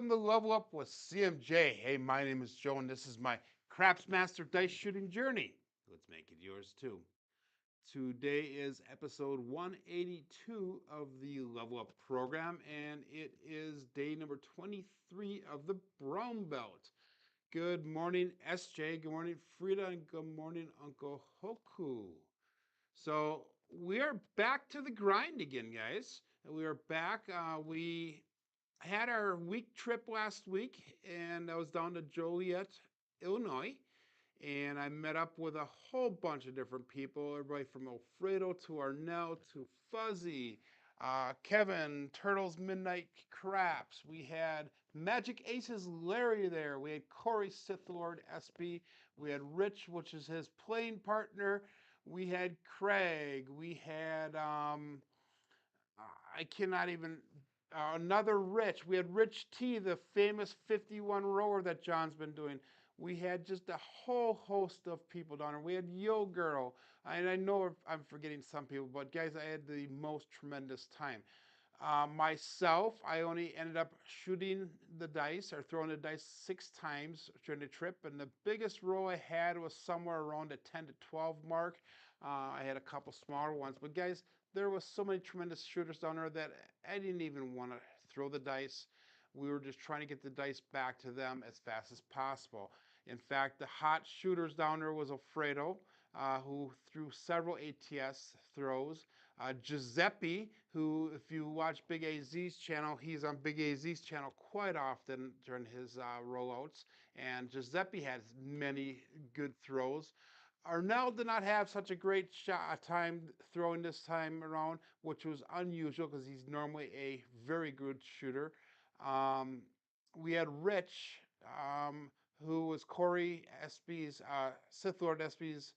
welcome to Level Up with CMJ. Hey, my name is Joe, and this is my Craps Master Dice Shooting Journey. Let's make it yours too. Today is episode 182 of the Level Up program, and it is day number 23 of the Brown Belt. Good morning, SJ. Good morning, Frida, and good morning, Uncle Hoku. So we are back to the grind again, guys. We are back. We had our week trip last week, and I was down to Joliet, Illinois, and I met up with a whole bunch of different people, everybody from Alfredo to Arnell to Fuzzy, Kevin, Turtles Midnight Craps. We had Magic Aces Larry there. We had Corey Sith Lord SB. We had Rich, which is his playing partner. We had Craig. We had I cannot even another Rich. We had Rich T, the famous 51 rower that John's been doing. We had just a whole host of people down there. We had Yo Girl, and I know I'm forgetting some people, but guys, I had the most tremendous time. Myself, I only ended up shooting the dice or throwing the dice 6 times during the trip, and the biggest roll I had was somewhere around the 10 to 12 mark. I had a couple smaller ones, but guys, there was so many tremendous shooters down there that I didn't even want to throw the dice. We were just trying to get the dice back to them as fast as possible. In fact, the hot shooters down there was Alfredo, who threw several ATS throws. Giuseppe, who, if you watch Big AZ's channel, he's on Big AZ's channel quite often during his rollouts. And Giuseppe has many good throws. Arnell did not have such a great time throwing this time around, which was unusual because he's normally a very good shooter. Um, we had Rich, who was Corey SB's, Sith Lord SB's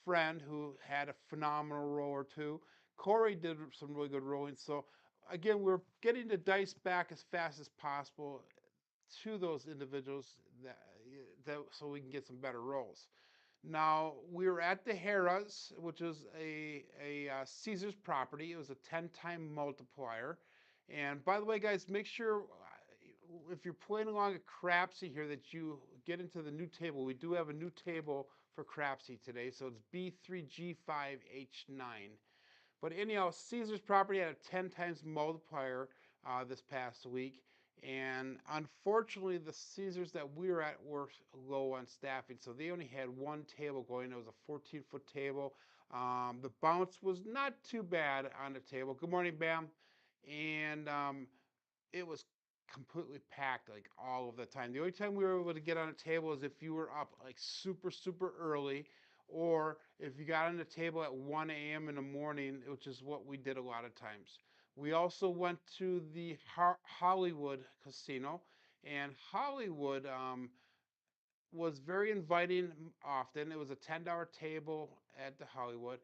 friend, who had a phenomenal roller too. Corey did some really good rolling. So again, we're getting the dice back as fast as possible to those individuals so we can get some better rolls. Now, we were at the Harrah's, which is a Caesar's property. It was a 10-time multiplier. And by the way, guys, make sure if you're playing along a Crapsee here that you get into the new table. We do have a new table for Crapsee today, so it's B3G5H9. But anyhow, Caesar's property had a 10 times multiplier this past week. And unfortunately, the Caesars that we were at were low on staffing, so they only had one table going. It was a 14-foot table. The bounce was not too bad on the table. Good morning, Bam. And it was completely packed like all of the time. The only time we were able to get on a table is if you were up like super, super early, or if you got on the table at 1 a.m. in the morning, which is what we did a lot of times. We also went to the Hollywood Casino, and Hollywood was very inviting often. It was a $10 table at the Hollywood,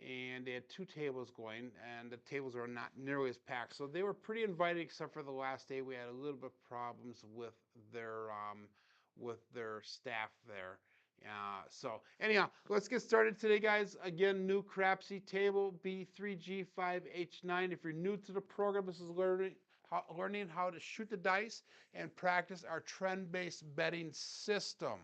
and they had 2 tables going, and the tables are not nearly as packed. So they were pretty inviting, except for the last day. We had a little bit of problems with their staff there. So anyhow, let's get started today, guys. Again, new Crapsee table B3G5H9. If you're new to the program, this is learning how to shoot the dice and practice our trend-based betting system.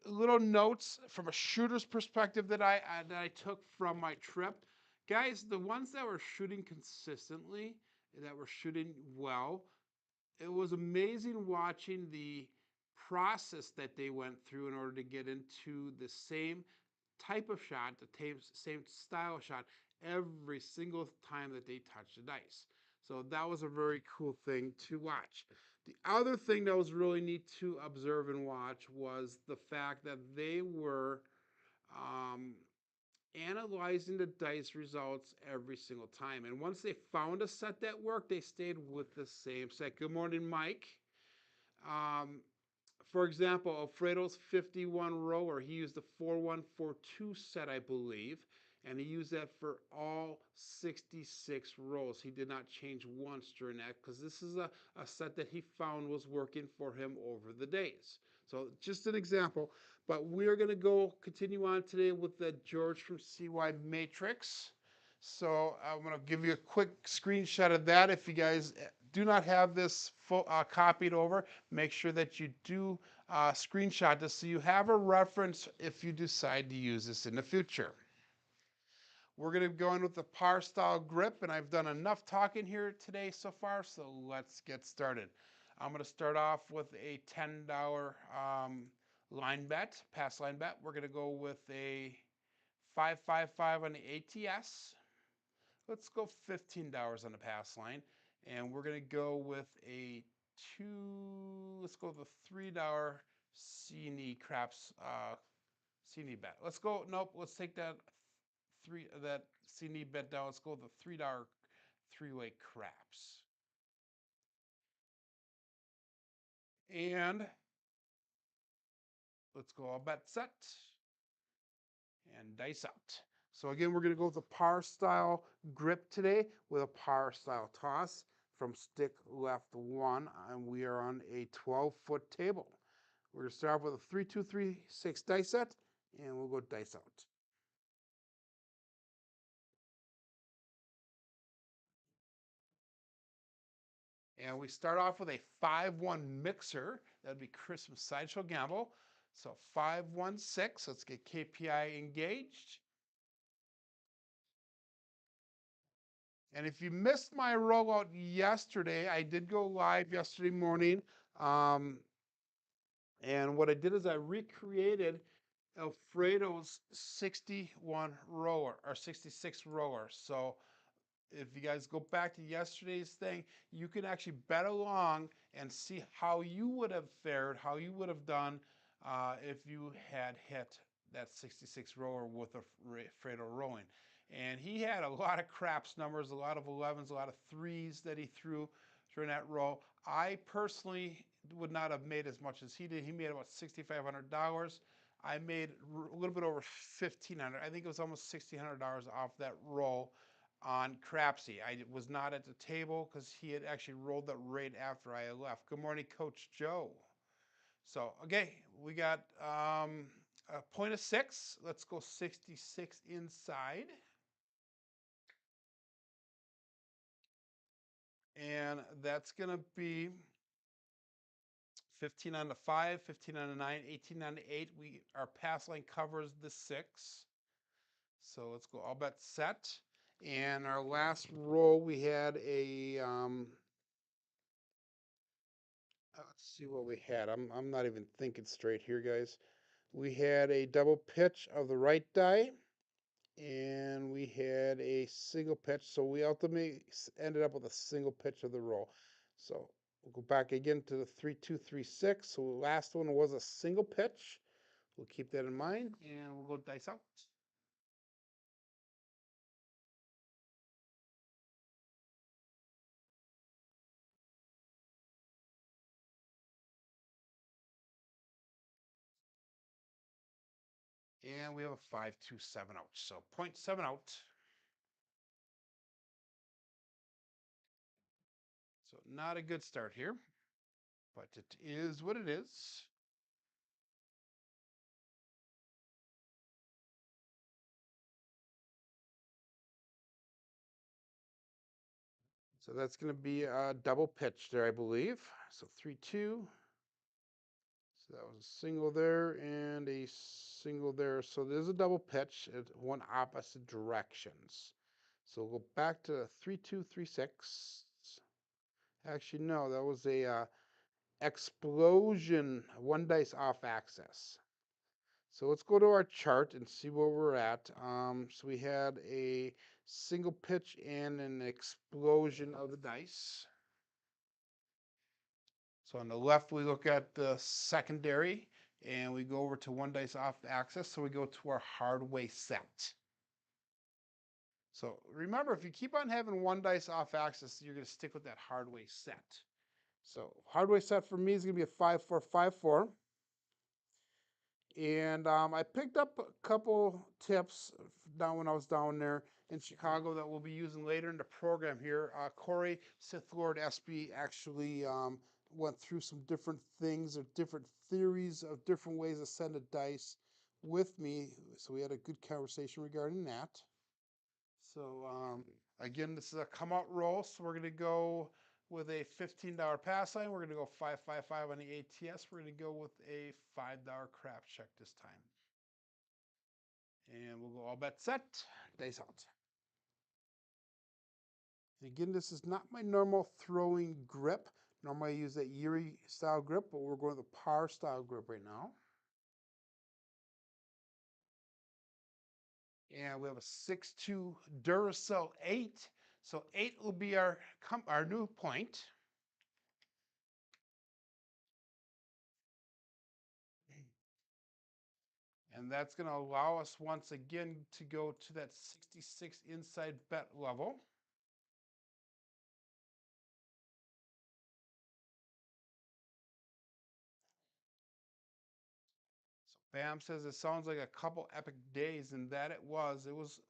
Little notes from a shooter's perspective that I took from my trip. Guys, the ones that were shooting consistently, that were shooting well, it was amazing watching the process that they went through in order to get into the same type of shot, the same style of shot every single time that they touched the dice. So that was a very cool thing to watch. The other thing that was really neat to observe and watch was the fact that they were analyzing the dice results every single time. And once they found a set that worked, they stayed with the same set. Good morning, Mike. For example, Alfredo's 51 rower, he used the 4142 set, I believe, and he used that for all 66 rolls. He did not change once during that because this is a set that he found was working for him over the days. So just an example, but we're going to continue on today with the George from CY Matrix. So I'm going to give you a quick screenshot of that if you guys do not have this copied over, make sure that you do screenshot this so you have a reference if you decide to use this in the future. We're going to go in with the par style grip, and I've done enough talking here today so far, so let's get started. I'm going to start off with a $10 line bet, pass line bet. We're going to go with a 555 on the ATS. Let's go $15 on the pass line, and we're going to go with a let's go with a $3 C&E craps C&E bet. Let's go, nope, let's take that C&E bet down. Let's go with the $3 three-way craps. And let's go all bet set and dice out. So again, we're going to go with a par style grip today with a par style toss from stick left 1, and we are on a 12-foot table. We're going to start off with a 3, 2, 3, 6 dice set, and we'll go dice out. And we start off with a 5-1 mixer. That'd be Christmas Sideshow Gamble. So 5-1-6. Let's get KPI engaged. And if you missed my rollout yesterday, I did go live yesterday morning. And what I did is I recreated Alfredo's 61 rower or 66 rower. So if you guys go back to yesterday's thing, you can actually bet along and see how you would have fared, how you would have done if you had hit that 66 rower with Alfredo rowing. And he had a lot of craps numbers, a lot of 11s, a lot of 3s that he threw during that row. I personally would not have made as much as he did. He made about $6,500. I made a little bit over $1,500. I think it was almost $1,600 off that roll on Crapsee. I was not at the table because he had actually rolled that right after I had left. Good morning, Coach Joe. So, okay, we got a point of 6. Let's go 66 inside. And that's going to be 15 on the 5, 15 on the 9, 18 on the 8. Our pass line covers the 6. So let's go all bet set. And our last roll, we had a, let's see what we had. I'm not even thinking straight here, guys. We had a double pitch of the right die, and we had a single pitch. So we ultimately ended up with a single pitch of the roll. So we'll go back again to the 3, 2, 3, 6. So the last one was a single pitch. We'll keep that in mind, and we'll go dice out. And we have a 5-2-7 out. So 0.7 out. So not a good start here, but it is what it is. So that's going to be a double pitch there, I believe. So 3-2. So that was a single there and a single there. So there's a double pitch at one opposite directions. So we'll go back to 3-2, 3-6. Actually, no, that was a explosion, one dice off axis. So let's go to our chart and see where we're at. So we had a single pitch and an explosion of the dice. So on the left, we look at the secondary, and we go over to one dice off axis. So we go to our hard way set. So remember, if you keep on having one dice off axis, you're going to stick with that hard way set. So hard way set for me is going to be a 5-4-5-4. And I picked up a couple tips down when I was down there in Chicago that we'll be using later in the program here. Corey, Sith Lord SB, actually went through some different things or different theories of different ways to send a dice with me. So we had a good conversation regarding that. So again, this is a come out roll. So we're going to go with a $15 pass line. We're going to go 555 on the ATS. We're going to go with a $5 crap check this time. And we'll go all bet set, dice out. And again, this is not my normal throwing grip. Normally I use that Yuri style grip, but we're going with the par style grip right now. And we have a 6-2 Duracell 8. So 8 will be our new point. And that's going to allow us once again to go to that 66 inside bet level. Bam says it sounds like a couple epic days, and that it was. It was,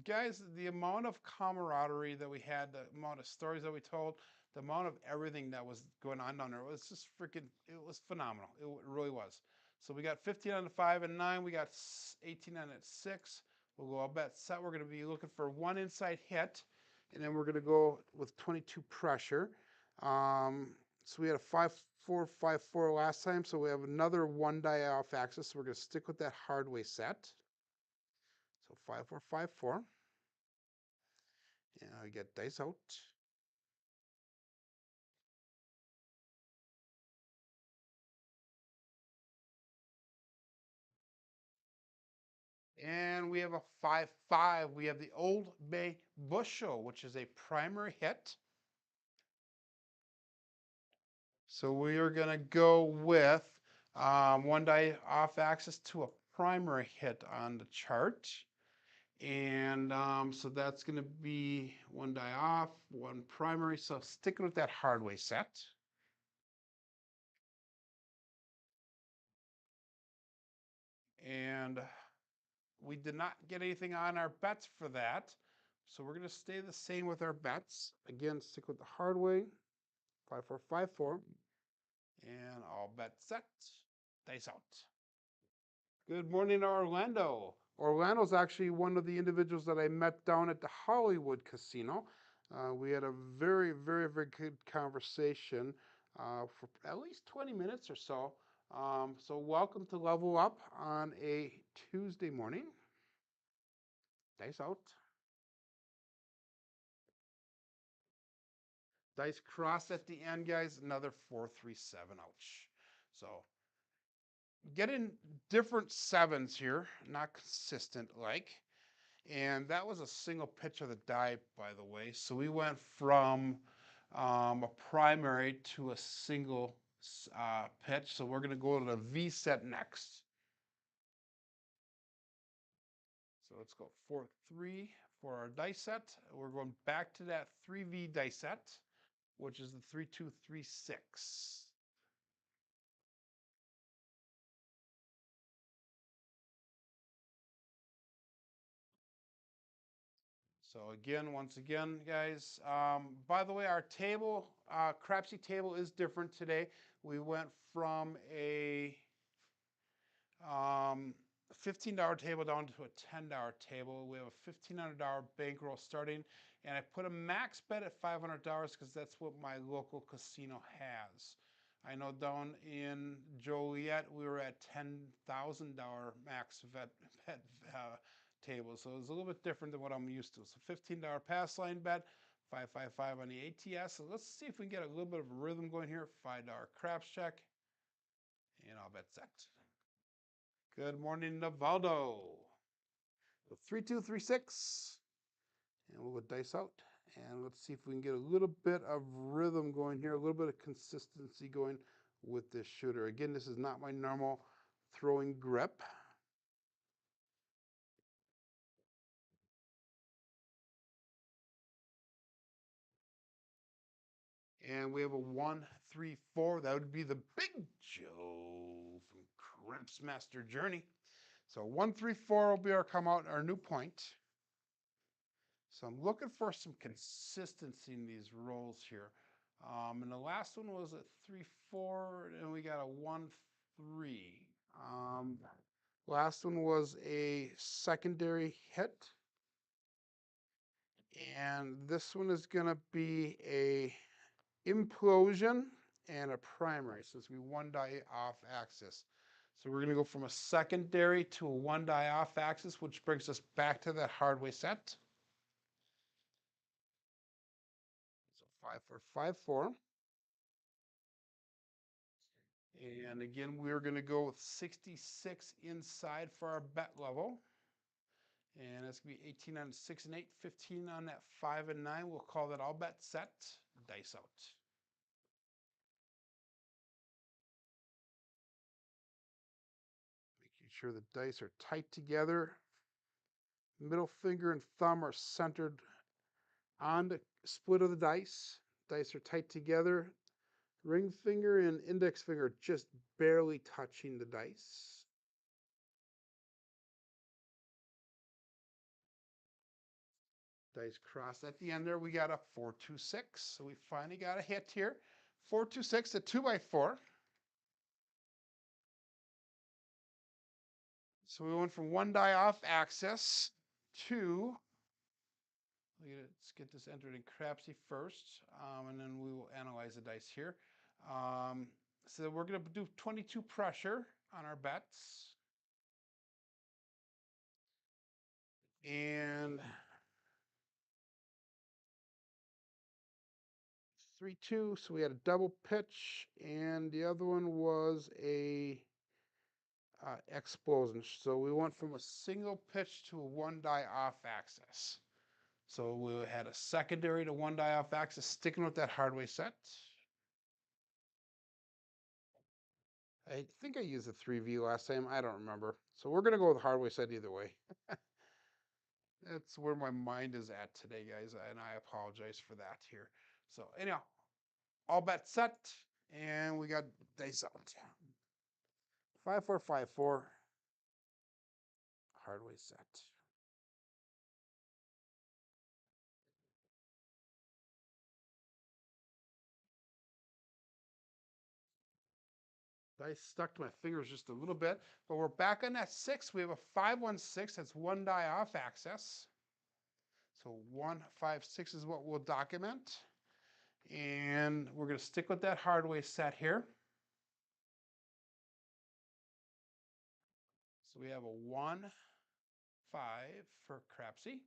guys, the amount of camaraderie that we had, the amount of stories that we told, the amount of everything that was going on down there, it was just freaking, it was phenomenal. It really was. So we got 15 on the 5 and 9. We got 18 on that 6. We'll go all bet set. We're going to be looking for one inside hit, and then we're going to go with 22 pressure. So we had a 5-4-5-4 last time, so we have another one die off axis. So we're going to stick with that hard way set. So 5-4-5-4. And I get dice out. And we have a 5-5. We have the Old Bay Bushel, which is a primary hit. So we are going to go with one die off axis to a primary hit on the chart. And so that's going to be one die off, one primary. So sticking with that hard way set. And we did not get anything on our bets for that. So we're going to stay the same with our bets. Again, stick with the hard way, 5-4-5-4. And all bets set, dice out. Good morning, Orlando. Orlando's actually one of the individuals that I met down at the Hollywood Casino. We had a very, very, very good conversation for at least 20 minutes or so. So welcome to Level Up on a Tuesday morning. Dice out. Dice crossed at the end, guys. Another 4-3-7. Ouch. So getting different sevens here, not consistent like. And that was a single pitch of the die, by the way. So we went from a primary to a single pitch. So we're going to go to the V set next. So let's go 4-3 for our dice set. We're going back to that 3V dice set, which is the 3-2-3-6. So again, once again, guys, by the way, our table, Crapsee table is different today. We went from a $15 table down to a $10 table. We have a $1,500 bankroll starting, and I put a max bet at $500 because that's what my local casino has. I know down in Joliet, we were at $10,000 max bet table. So it's a little bit different than what I'm used to. So $15 pass line bet, 555 on the ATS. So let's see if we can get a little bit of a rhythm going here. $5 craps check, and I'll bet set. Good morning, Navaldo. 3-2-3-6. And we'll go dice out. And let's see if we can get a little bit of rhythm going here, a little bit of consistency going with this shooter. Again, this is not my normal throwing grip. And we have a 1-3-4. That would be the Big Joe from Cramps Master Journey. So 1-3-4 will be our come out, our new point. So I'm looking for some consistency in these rolls here. And the last one was a 3-4, and we got a 1-3. Last one was a secondary hit. And this one is going to be a implosion, and a primary. So it's going to be one die off axis. So we're going to go from a secondary to a one die off axis, which brings us back to that hardware set. So 5, 4, 5, 4. And again, we're going to go with 66 inside for our bet level. And that's going to be 18 on 6 and 8, 15 on that 5 and 9. We'll call that all bet set. Dice out. Making sure the dice are tight together. Middle finger and thumb are centered on the split of the dice. Dice are tight together. Ring finger and index finger just barely touching the dice. Dice crossed at the end there. We got a 4-2-6. So we finally got a hit here. 4-2-6, a 2x4. So we went from one die off axis to, let's get this entered in Crapsee first, and then we will analyze the dice here. So we're going to do 22 pressure on our bets. And 3-2, so we had a double pitch, and the other one was a explosion. So we went from a single pitch to a one die off axis. So we had a secondary to one die off axis, sticking with that hardware set. I think I used a 3V last time. I don't remember. So we're going to go with hardware set either way. That's where my mind is at today, guys, and I apologize for that here. So anyhow, all bets set, and we got dice out. 5-4-5-4. Hardware set. Dice stuck to my fingers just a little bit, but we're back on that 6. We have a 5-1-6. That's one die off axis. So 1-5-6 is what we'll document. And we're going to stick with that hardware set here. So we have a 1-5 for Crapsee.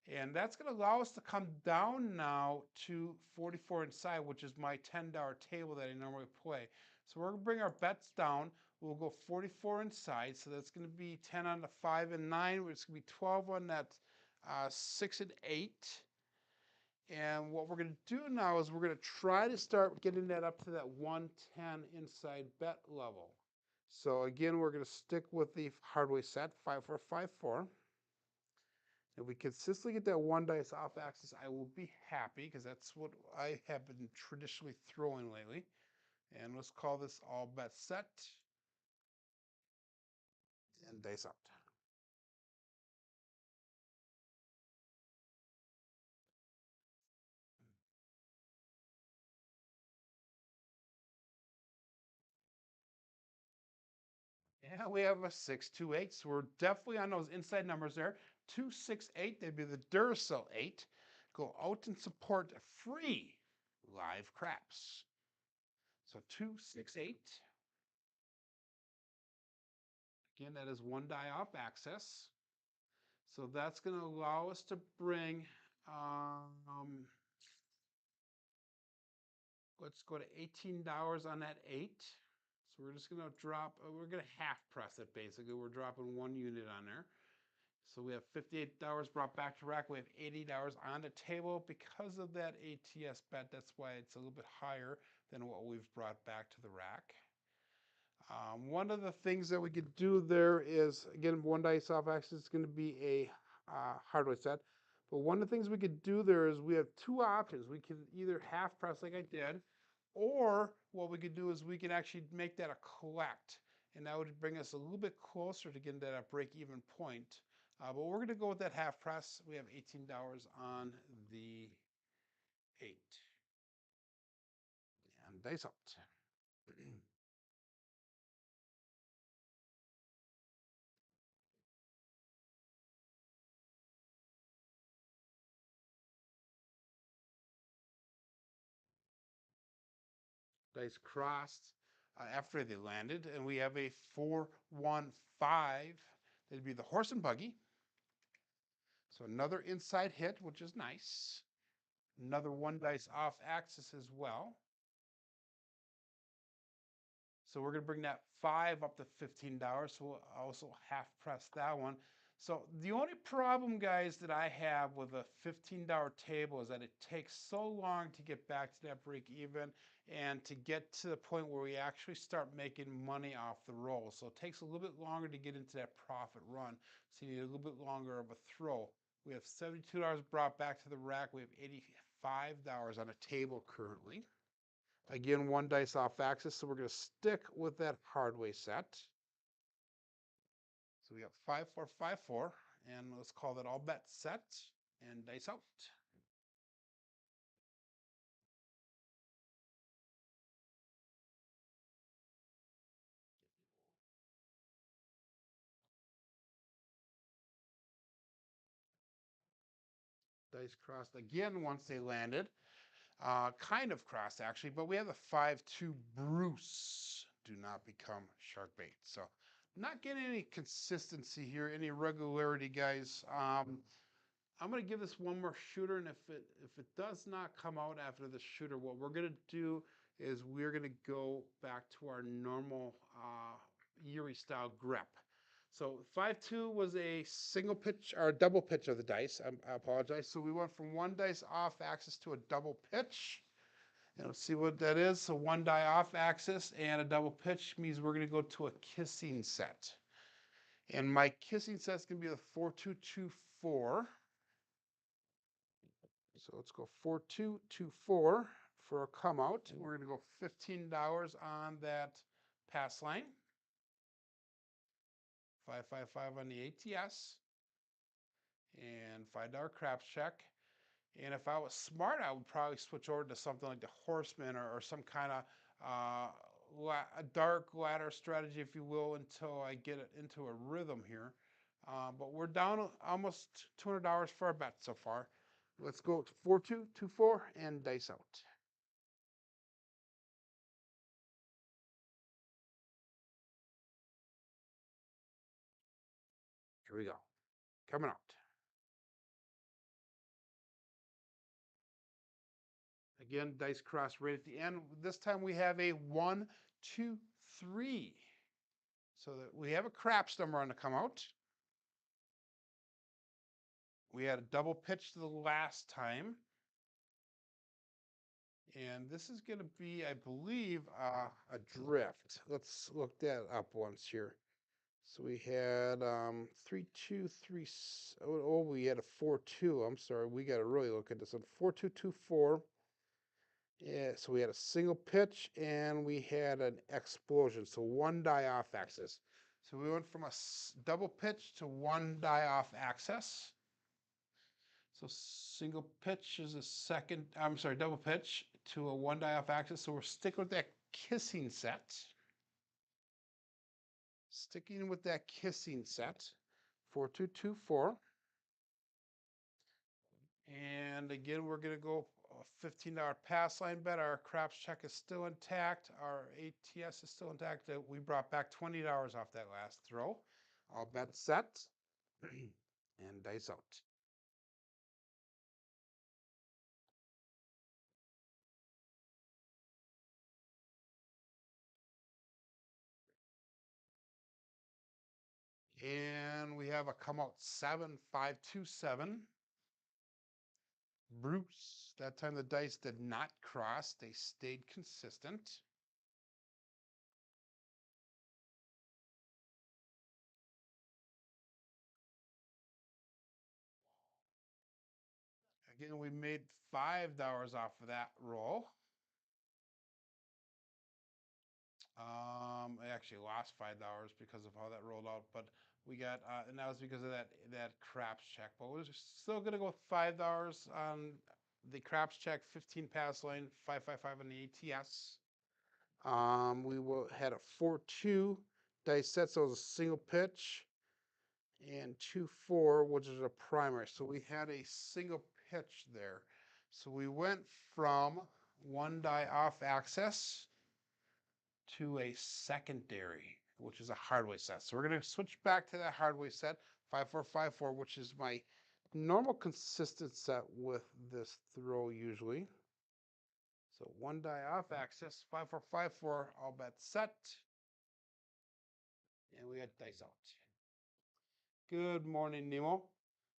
And that's going to allow us to come down now to 44 inside, which is my $10 table that I normally play. So we're going to bring our bets down. We'll go 44 inside. So that's going to be 10 on the 5 and 9. It's going to be 12 on that 6 and 8. And what we're going to do now is we're going to try to start getting that up to that 110 inside bet level. So again, we're going to stick with the hardware set, 5-4-5-4. If we consistently get that one dice off axis, I will be happy because that's what I have been traditionally throwing lately. And let's call this all bet set and dice out. Yeah, we have a 6-2-8, so we're definitely on those inside numbers there. 2-6-8, they'd be the Duracell 8. Go out and support free live craps. So 2-6-8. Again, that is one die off axis. So that's going to allow us to bring, let's go to $18 on that 8. So we're just going to drop, we're going to half press it basically. We're dropping one unit on there. So we have $58 brought back to rack. We have $80 on the table. Because of that ATS bet, that's why it's a little bit higher than what we've brought back to the rack. One of the things that we could do there is, again, one dice off axis is going to be a hardware set. But one of the things we could do there is we have two options. We can either half press like I did, or what we could do is we can actually make that a collect. And that would bring us a little bit closer to getting that break-even point. But we're going to go with that half press. We have $18 on the 8. And dice out. Dice crossed after they landed, and we have a 4-1-5. That'd be the horse and buggy. So another inside hit, which is nice. Another one dice off axis as well. So we're going to bring that 5 up to $15. So we'll also half press that one. So the only problem, guys, that I have with a $15 table is that it takes so long to get back to that break even and to get to the point where we actually start making money off the roll. So it takes a little bit longer to get into that profit run. So you need a little bit longer of a throw. We have $72 brought back to the rack. We have $85 on a table currently. Again, one dice off axis, so we're going to stick with that hard way set. So we got 5-4-5-4, and let's call that all bet set, and dice out. Dice crossed again once they landed. Kind of crossed, actually, but we have a 5-2 Bruce. Do not become shark bait. So not getting any consistency here, any regularity, guys. I'm going to give this one more shooter, and if it does not come out after the shooter, what we're going to do is we're going to go back to our normal Yuri style grip. So 5-2 was a single pitch or a double pitch of the dice. I apologize. So we went from one dice off axis to a double pitch. And let's see what that is. So one die off axis and a double pitch means we're going to go to a kissing set. And my kissing set is going to be the 4-2-2-4. So let's go 4-2-2-4 for a come out. We're going to go $15 on that pass line. 5-5-5 on the ATS. And $5 craps check. And if I was smart, I would probably switch over to something like the Horseman or some kind of a dark ladder strategy, if you will, until I get it into a rhythm here. But we're down almost $200 for our bet so far. Let's go 4-2-2-4 and dice out. Here we go. Coming out. Again, dice cross right at the end. This time we have a 1-2-3. So that we have a craps number on the come out. We had a double pitch to the last time. And this is going to be, I believe, a drift. Let's look that up once here. So we had 3-2-3. Oh, we had a 4-2. I'm sorry. We got to really look at this. 4-2-2-4. Yeah, so we had a single pitch and we had an explosion. So one die off axis. So we went from a double pitch to one die off axis. So single pitch is a second, I'm sorry, double pitch to a one die off axis. So we're sticking with that kissing set. Sticking with that kissing set. 4-2-2-4. And again, we're going to go a $15 pass line bet. Our craps check is still intact. Our ATS is still intact. We brought back $20 off that last throw. All bets set and dice out. And we have a come out 7-5-2-7. Bruce. That time the dice did not cross. They stayed consistent. Again, we made $5 off of that roll. I actually lost $5 because of how that rolled out, but we got, and that was because of that craps check. But we're still gonna go with $5 on the craps check, 15 pass line, 5-5-5 on the ATS. We had a 4-2 dice set, so it was a single pitch, and 2-4, which is a primary. So we had a single pitch there. So we went from one die off axis to a secondary, which is a hardway set. So we're going to switch back to that hardway set, 5454, which is my normal consistent set with this throw usually. So one die off axis, 5454, all bets set. And we got dice out. Good morning, Nemo.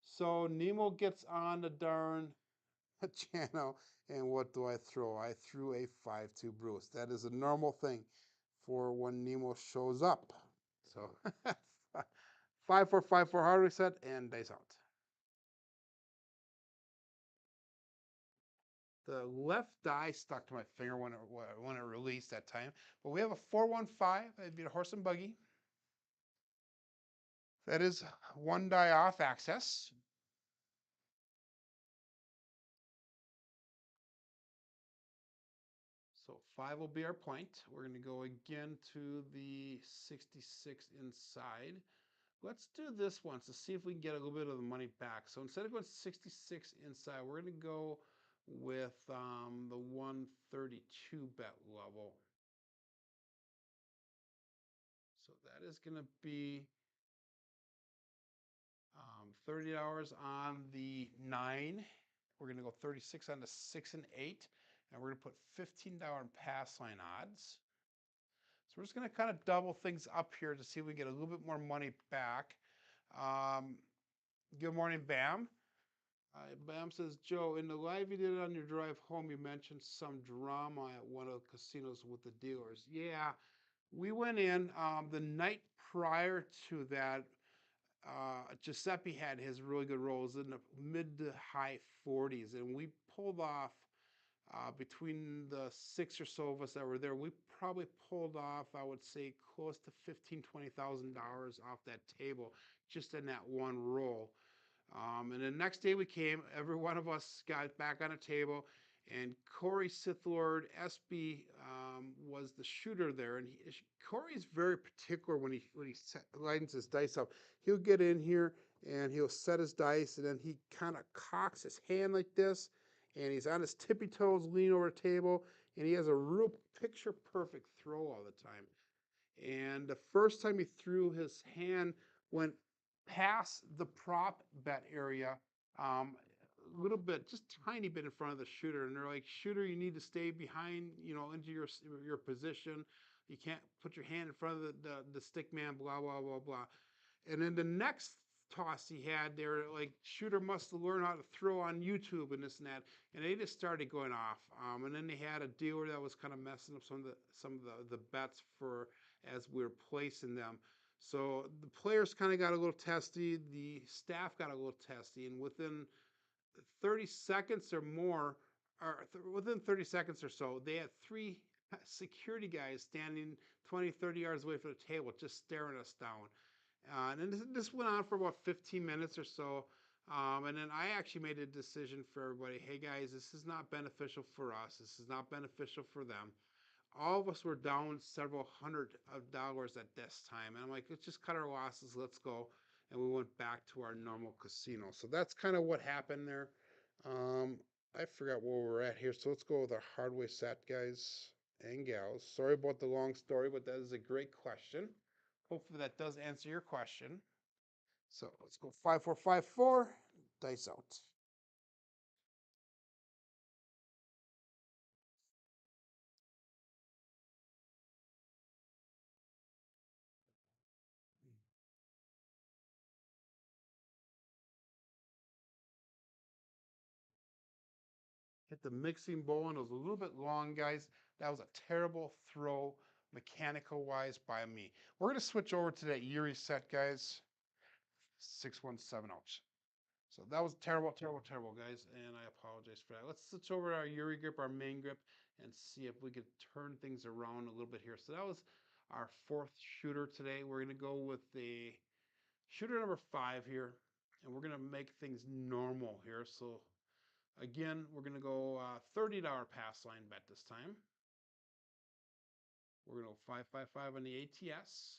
So Nemo gets on the darn channel, and what do I throw? I threw a 5-2 Bruce. That is a normal thing for when Nemo shows up. So 5454 hard reset and dice out. The left die stuck to my finger when it released that time. But we have a 415. That'd be a horse and buggy. That is one die off access. So 5 will be our point. We're going to go again to the 66 inside. Let's do this once to see if we can get a little bit of the money back. So instead of going 66 inside, we're going to go with the 132 bet level. So that is going to be $30 on the 9. We're going to go 36 on the 6 and 8. And we're going to put $15 in pass line odds. So we're just going to kind of double things up here to see if we can get a little bit more money back. Good morning, Bam. Bam says, Joe, in the live you did on your drive home, you mentioned some drama at one of the casinos with the dealers. Yeah, we went in the night prior to that. Giuseppe had his really good rolls in the mid to high 40s, and we pulled off between the 6 or so of us that were there. We probably pulled off, I would say, close to $15,000-$20,000 off that table just in that one roll. And the next day we came, every one of us got back on a table, and Corey Sith Lord SB was the shooter there. And Corey's very particular when he lines his dice up. He'll get in here and he'll set his dice, and then he kind of cocks his hand like this, and he's on his tippy toes, leaning over the table, and he has a real picture perfect throw all the time. And the first time he threw, his hand went past the prop bet area, a little bit, just tiny bit in front of the shooter. And they're like, shooter, you need to stay behind, into your position. You can't put your hand in front of the stick man, blah, blah, blah, blah. And then the next toss he had, they were like, shooter must learn how to throw on YouTube and this and that. And they just started going off. And then they had a dealer that was kind of messing up some of the bets for as we were placing them. So the players kind of got a little testy. The staff got a little testy. And within 30 seconds or more, or within 30 seconds or so, they had 3 security guys standing 20, 30 yards away from the table, just staring us down. And this went on for about 15 minutes or so. And then I actually made a decision for everybody. Hey guys, this is not beneficial for us. This is not beneficial for them. All of us were down several hundred of dollars at this time. And I'm like, let's just cut our losses. Let's go. And we went back to our normal casino. So that's kind of what happened there. I forgot where we're at here. So let's go with our hardware set, guys and gals. Sorry about the long story, but that is a great question. Hopefully that does answer your question. So let's go 5454, dice out. Hit the mixing bowl, and it was a little bit long, guys. That was a terrible throw, mechanical wise, by me. We're going to switch over to that Yuri set, guys. 617 ouch. So that was terrible, terrible, terrible, guys, and I apologize for that. Let's switch over to our Yuri grip, our main grip, and see if we could turn things around a little bit here. So that was our 4th shooter today. We're going to go with the shooter number 5 here, and we're going to make things normal here. So again, we're going to go $30 pass line bet this time. We're going to go 555 on the ATS.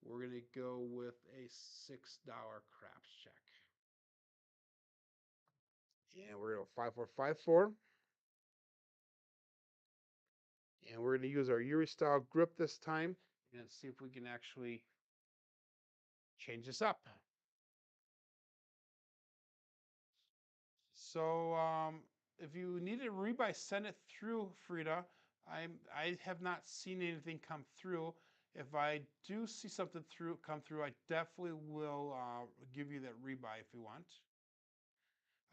We're going to go with a $6 craps check. And we're going to go 5454. And we're going to use our Yuri style grip this time and see if we can actually change this up. So if you need a rebuy, send it through, Frida. I have not seen anything come through. If I do see something come through, I definitely will give you that rebuy if you want.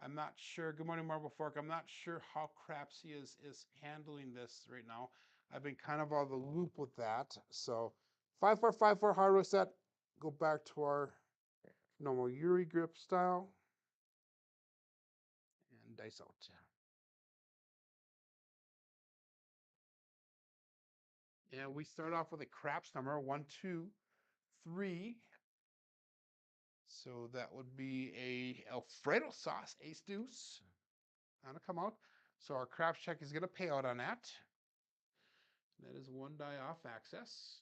I'm not sure. Good morning, Marble Fork. I'm not sure how Crapsee is handling this right now. I've been kind of out of the loop with that. So 5454 hardware set. Go back to our normal Yuri grip style and dice out. And we start off with a craps number 1, 2, 3. So that would be a Alfredo sauce, ace deuce. That'll come out. So our craps check is going to pay out on that. That is one die off access.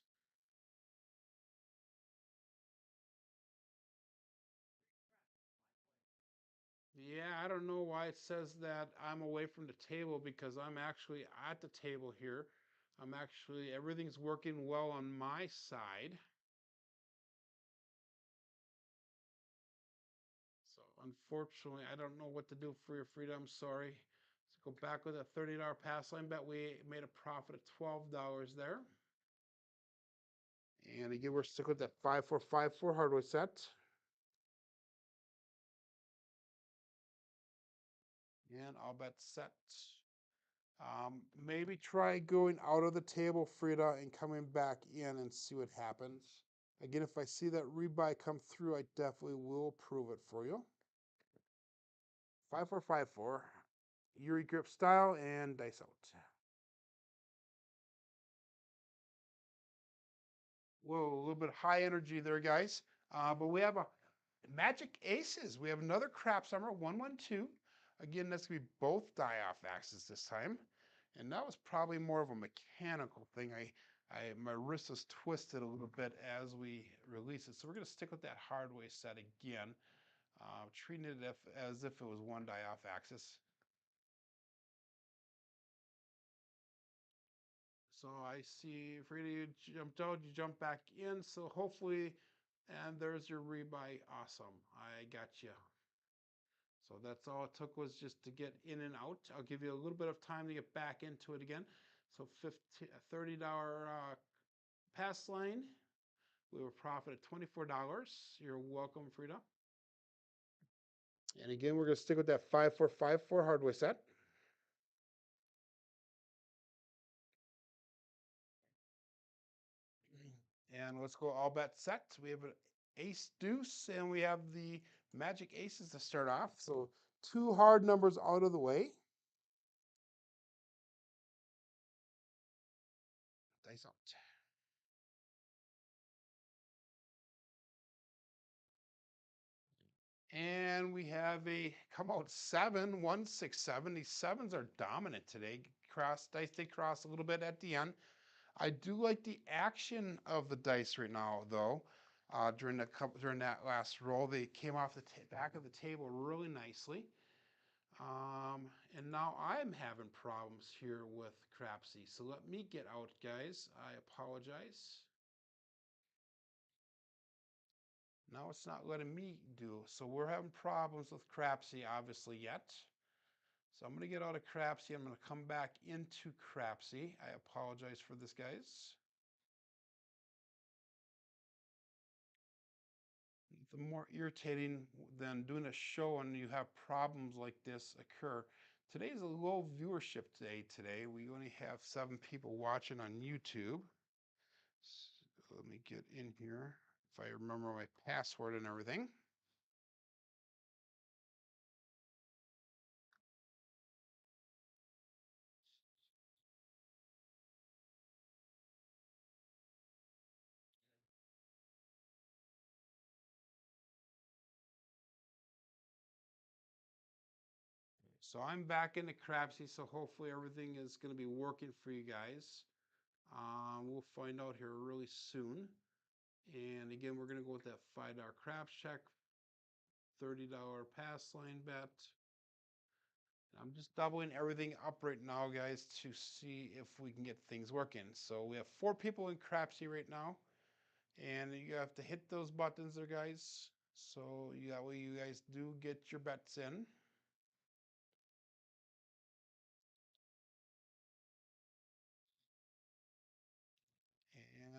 Yeah, I don't know why it says that I'm away from the table because I'm actually at the table here. Everything's working well on my side. So unfortunately, I don't know what to do for your freedom. I'm sorry. Let's go back with a $30 pass line bet. We made a profit of $12 there. And again, we're sticking with that 5454 hardware set. And all bets set. Maybe try going out of the table, Frida, and coming back in and see what happens. Again, if I see that rebuy come through, I definitely will prove it for you. 5454, Yuri grip style, and dice out. Whoa, a little bit high energy there, guys. But we have a Magic Aces. We have another craps number, 112. Again, that's going to be both die off axes this time. And that was probably more of a mechanical thing. My wrist was twisted a little bit as we release it. So we're going to stick with that hardware set again, treating it as if it was one die off axis. So I see Frida, you jumped out, you jumped back in. So hopefully, and there's your rebuy. Awesome. I got you. So that's all it took was just to get in and out. I'll give you a little bit of time to get back into it again. So $30 pass line. We were profit at $24. You're welcome, Frida. And again, we're going to stick with that 5454 hardware set. And let's go all bet set. We have an ace deuce, and we have the magic aces to start off. So two hard numbers out of the way. Dice out. And we have a come out 7, 1, 6, 7. These sevens are dominant today. Dice they cross a little bit at the end. I do like the action of the dice right now, though. During that last roll, they came off the back of the table really nicely. And now I'm having problems here with Crapsee. So let me get out, guys. I apologize. Now it's not letting me do. So we're having problems with Crapsee, obviously, yet. So I'm going to get out of Crapsee. I'm going to come back into Crapsee. I apologize for this, guys. The more irritating than doing a show and you have problems like this occur. Today's a low viewership day today. We only have 7 people watching on YouTube. So let me get in here if I remember my password and everything. So I'm back into Crapsee, so hopefully everything is going to be working for you guys. We'll find out here really soon. And again, we're going to go with that $5 craps check, $30 pass line bet. I'm just doubling everything up right now, guys, to see if we can get things working. So we have 4 people in Crapsee right now, and you have to hit those buttons there, guys. So that way you guys do get your bets in.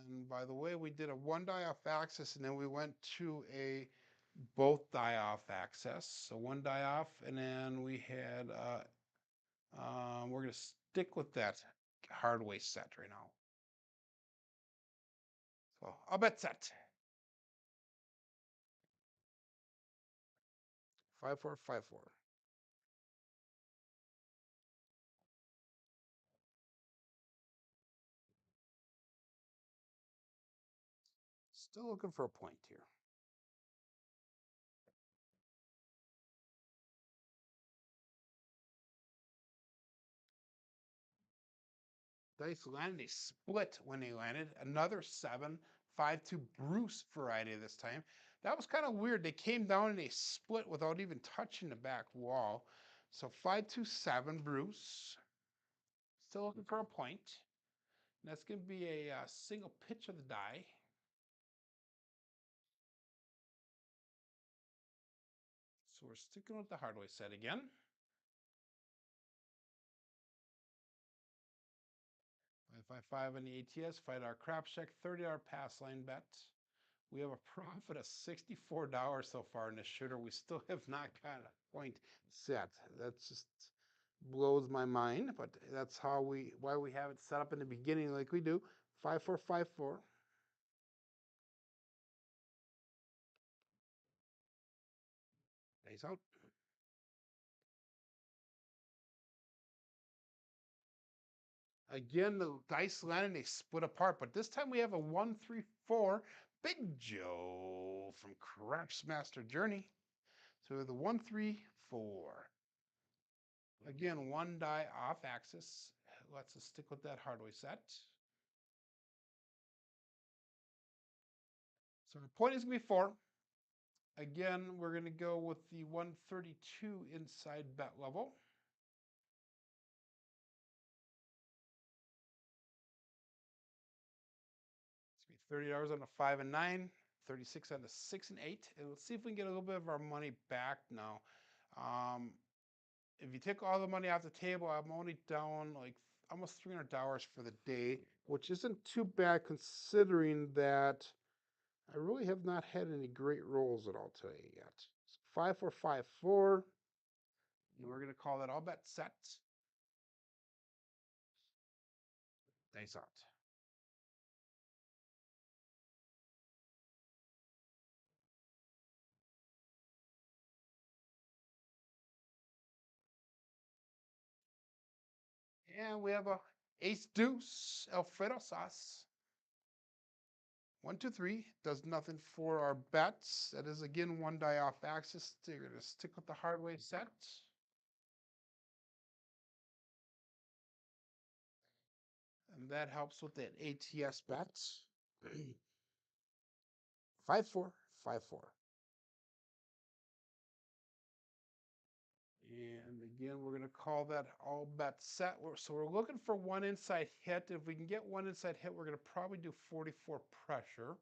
And by the way, we did a 1 die off axis, and then we went to a both die off axis. So 1 die off, and then we had we're gonna stick with that hard way set right now. So I'll bet set. 5-4-5-4. Still looking for a point here. Dice landed a split when they landed. Another 7, 5-2 Bruce variety this time. That was kind of weird. They came down and they split without even touching the back wall. So 5-2-7 Bruce. Still looking for a point. And that's going to be a single pitch of the die. So we're sticking with the hard way set again. 5-5-5 on the ATS. $5 crap check. $30 pass line bet. We have a profit of $64 so far in this shooter. We still have not got a point set. That just blows my mind, but that's why we have it set up in the beginning like we do. 5-4-5-4. Days out. Again, the dice landed, they split apart, but this time we have a 1-3-4 Big Joe from Craps Master Journey. So the 1-3-4. Again, 1 die off axis. Let's stick with that hard way set. So the point is going to be 4. Again, we're going to go with the 132 inside bet level. It's going to be $30 on a 5 and 9, 36 on a 6 and 8. And let's see if we can get a little bit of our money back now. If you take all the money off the table, I'm only down like almost $300 for the day, which isn't too bad considering that I really have not had any great rolls at all today yet. So 5-4-5-4. And we're going to call that all bet set. Dice out. And we have a ace deuce Alfredo sauce. 1-2-3 does nothing for our bets. That is again 1 die off axis. So you're going to stick with the hard way set. And that helps with that ATS bet. 5-4-5-4. And again, we're going to call that all bet set. So we're looking for 1 inside hit. If we can get 1 inside hit, we're going to probably do 44 pressure.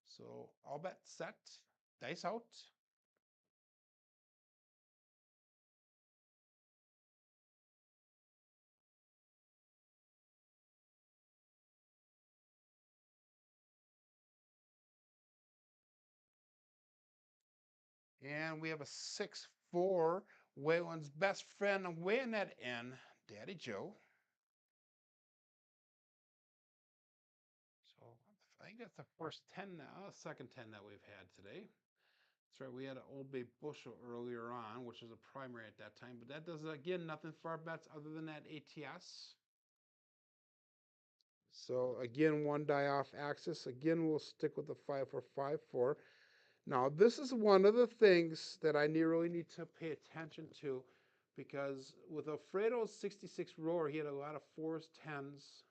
So all bet set. Dice out. And we have a 6-4. Waylon's best friend weighing that in, Daddy Joe. So I think that's the first 10 now, second 10 that we've had today. That's right, we had an Old Bay Bushel earlier on, which was a primary at that time, but that does, again, nothing for our bets other than that ATS. So again, 1 die off axis. Again, we'll stick with the 5-4-5-4. Now, this is one of the things that I really need to pay attention to, because with Alfredo's 66 rower, he had a lot of 4s, 10s,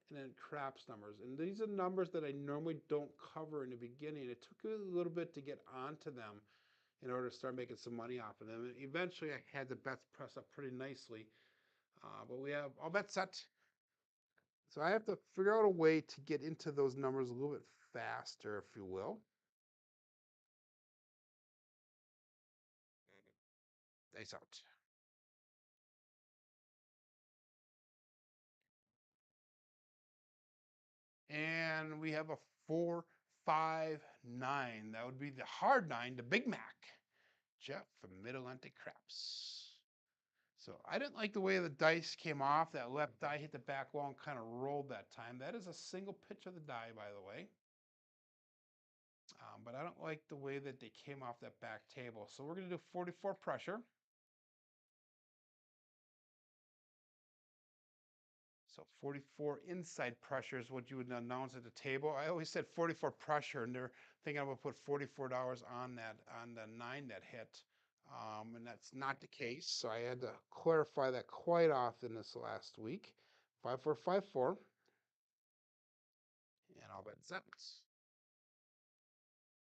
and then craps numbers. And these are numbers that I normally don't cover in the beginning. It took a little bit to get onto them. in order to start making some money off of them. And eventually, I had the bets press up pretty nicely. But we have all bets set. So I have to figure out a way to get into those numbers a little bit faster, if you will. Dice out. And we have a 4-5-9. That would be the hard nine, the Big Mac. Jeff from Mid-Atlantic Craps. So I didn't like the way the dice came off. That left die hit the back wall and kind of rolled that time. That is a single pitch of the die, by the way. But I don't like the way that they came off that back table. So we're going to do 44 pressure. So 44 inside pressure is what you would announce at the table. I always said 44 pressure, and they're thinking I'm going to put $44 on that, on the 9 that hit. And that's not the case. So I had to clarify that quite often this last week. 5454. And I'll bet sets.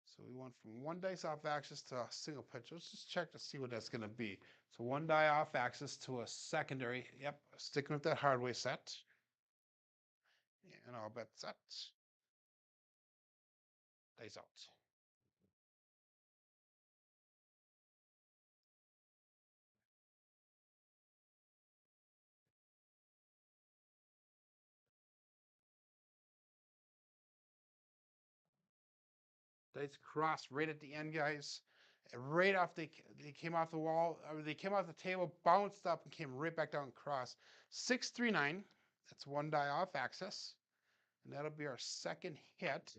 So we went from one dice off axis to a single pitch. Let's just check to see what that's going to be. So one die off axis to a secondary. Yep, sticking with that hardware set. And I'll bet sets. Dice out. Dice crossed right at the end, guys. Right off, they came off the wall, or they came off the table, bounced up, and came right back down and crossed. 639. That's one die off axis, and that'll be our second hit.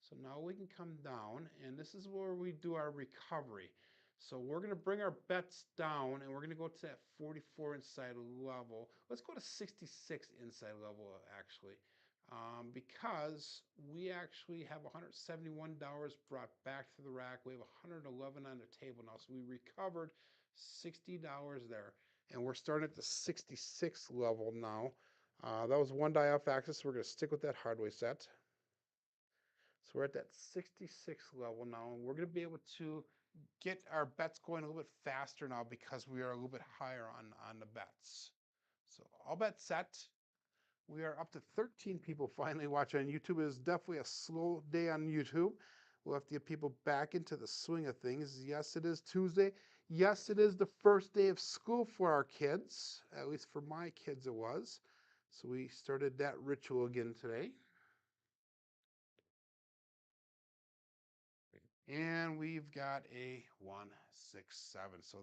So now we can come down, and this is where we do our recovery. So we're going to bring our bets down, and we're going to go to that 44 inside level. Let's go to 66 inside level, actually, because we actually have $171 brought back to the rack. We have 111 on the table now, so we recovered $60 there. And we're starting at the 66 level now. That was one die off axis, so we're going to stick with that hardware set. So we're at that 66 level now, and we're going to be able to get our bets going a little bit faster now because we are a little bit higher on the bets. So all bets set. We are up to 13 people finally watching on YouTube. It is definitely a slow day on YouTube. We'll have to get people back into the swing of things. Yes, it is Tuesday. Yes, it is the first day of school for our kids. At least for my kids it was. So we started that ritual again today. And we've got a 1-6-7. So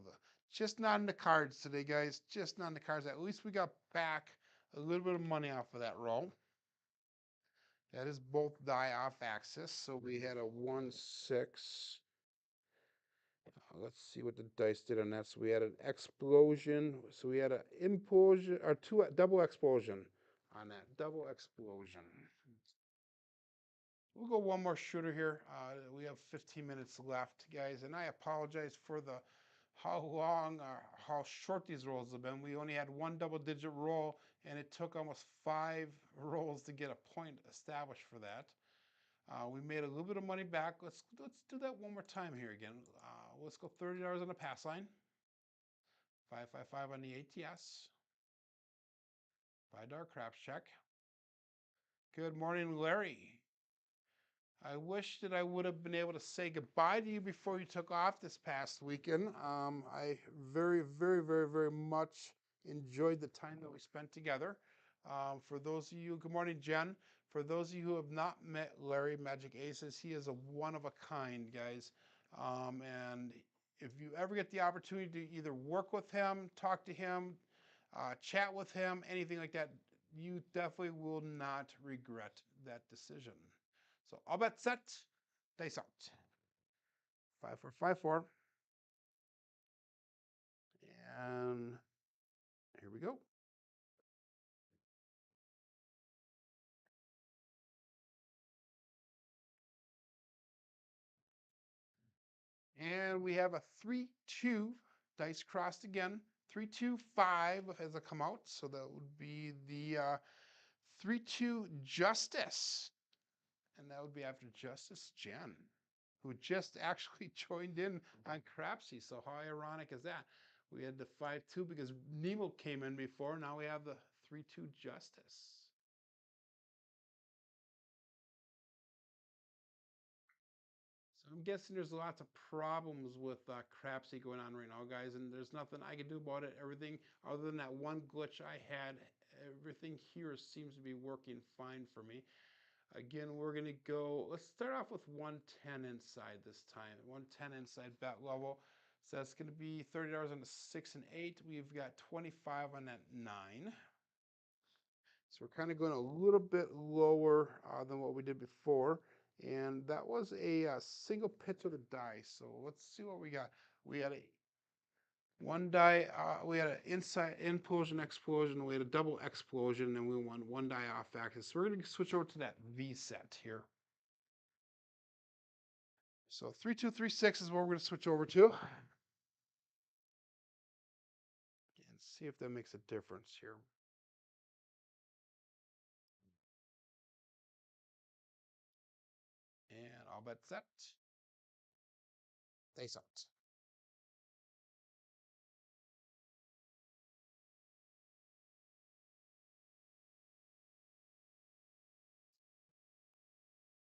just not in the cards today, guys. Just not in the cards. At least we got back a little bit of money off of that roll. That is both die off axis. So we had a 1-6. Let's see what the dice did on that. So we had an explosion. So we had an implosion or double explosion on that. Double explosion. We'll go one more shooter here. We have 15 minutes left, guys, and I apologize for how long or how short these rolls have been. We only had one double-digit roll, and it took almost 5 rolls to get a point established for that. We made a little bit of money back. Let's do that one more time here again. Let's go $30 on the pass line. 555 on the ATS. $5 craps check. Good morning, Larry. I wish that I would have been able to say goodbye to you before you took off this past weekend. I very, very, very, very much enjoyed the time that we spent together. For those of you, good morning, Jen. For those of you who have not met Larry Magic Aces, he is a one of a kind, guys. And if you ever get the opportunity to either work with him, talk to him, chat with him, anything like that, you definitely will not regret that decision. So all bets set, dice out. 5454. And here we go. And we have a 3-2 dice crossed again. 3-2-5 as it come out. So that would be the 3-2 Justice. And that would be after Justice Jen. who just actually joined in on Crapsee. So how ironic is that? We had the 5-2 because Nemo came in before. Now we have the 3-2 Justice. So I'm guessing there's lots of problems with Crapsee going on right now, guys, and there's nothing I can do about it. Everything other than that one glitch I had, everything here seems to be working fine for me. Again, we're going to go, let's start off with 110 inside this time. 110 inside bet level. So that's going to be $30 on the 6 and 8. We've got 25 on that 9. So we're kind of going a little bit lower than what we did before. And that was a single pitch of the die. So let's see what we got. We had a one die, we had an inside implosion, explosion, we had a double explosion, and we won one die off axis. So we're going to switch over to that V set here. So 3236 is what we're going to switch over to. And see if that makes a difference here. And all bet set. Face out.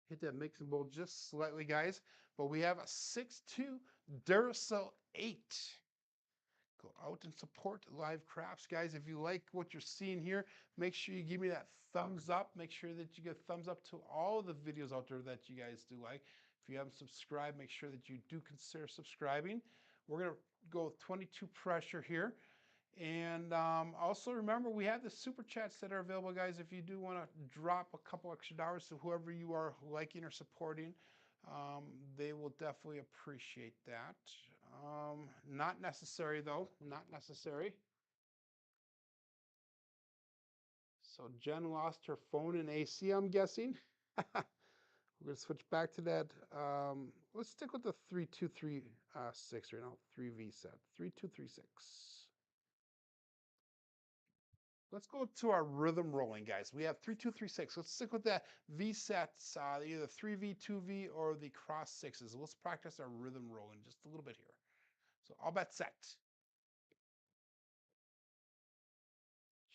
Hit that mixing bowl just slightly, guys. But we have a 6-2 Duracell 8. Go out and support live crafts, guys. If you like what you're seeing here, make sure you give me that thumbs up. Make sure that you give thumbs up to all the videos out there that you guys do like. If you haven't subscribed, make sure that you do consider subscribing. We're going to go 22 pressure here. And also remember, we have the super chats that are available, guys. If you do want to drop a couple extra dollars to whoever you are liking or supporting, they will definitely appreciate that. Not necessary, though. Not necessary. So Jen lost her phone and AC, I'm guessing. We're going to switch back to that. Let's stick with the 3236 right now. 3V set. 3236. Let's go to our rhythm rolling, guys. We have 3236. Let's stick with that V sets, either 3V, 2V, or the cross sixes. Let's practice our rhythm rolling just a little bit here. So all bet set.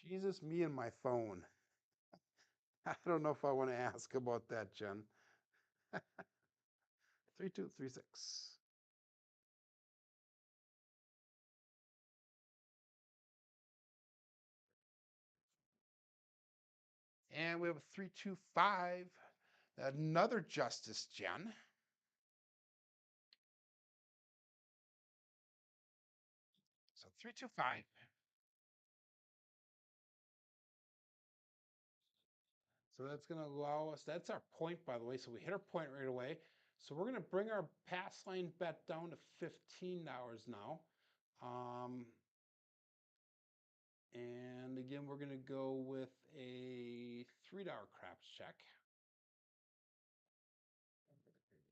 Jesus, me and my phone. I don't know if I want to ask about that, Jen. 3236. And we have a 325. Another Justice, Jen. So 325. So that's going to allow us, that's our point, by the way. So we hit our point right away. So we're going to bring our pass line bet down to $15 now. And again, we're going to go with a $3 craps check.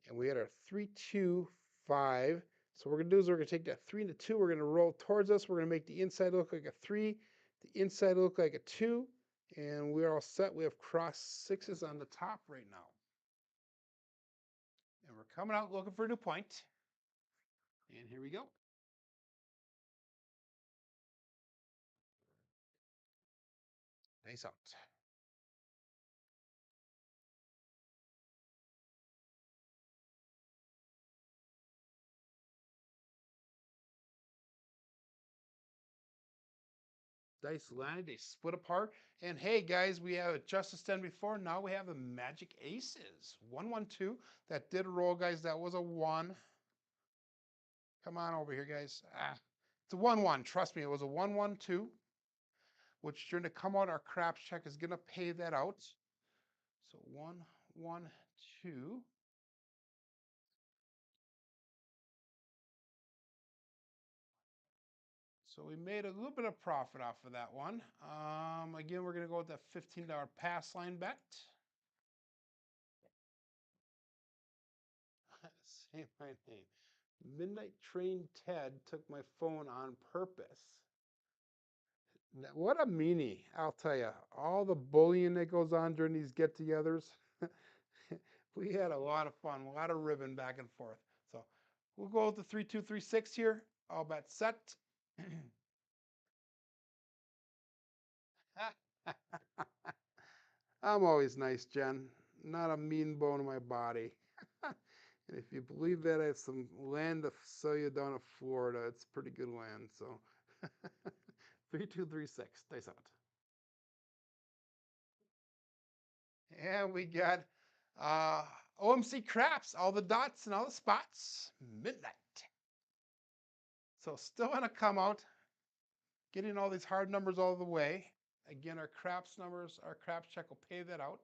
And we had our 325. So what we're going to do is we're going to take that 3 and a 2. We're going to roll towards us. We're going to make the inside look like a 3, the inside look like a 2. And we're all set. We have cross sixes on the top right now. And we're coming out looking for a new point. And here we go. Nice out. Dice landed, they split apart. And hey, guys, we have Justice 10 before. Now we have the Magic Aces. 1-1-2. That did roll, guys. That was a 1. Come on over here, guys. It's a 1-1. Trust me, it was a 1-1-2, which during the come out, our craps check is going to pay that out. So 1-1-2. So we made a little bit of profit off of that one. Again, we're going to go with that $15 pass line bet. Say my name. Midnight Train Ted took my phone on purpose. What a meanie, I'll tell you. All the bullying that goes on during these get-togethers. We had a lot of fun, a lot of ribbon back and forth. So we'll go with the 3236 here. All bets set. I'm always nice, Jen. Not a mean bone in my body. And if you believe that, I have some land to sell you down in Florida. It's pretty good land. So 3236, dice out. And we got uh, OMC Craps, all the dots and all the spots, midnight. So still want to come out, getting all these hard numbers all the way. Again, our craps numbers, our craps check will pay that out.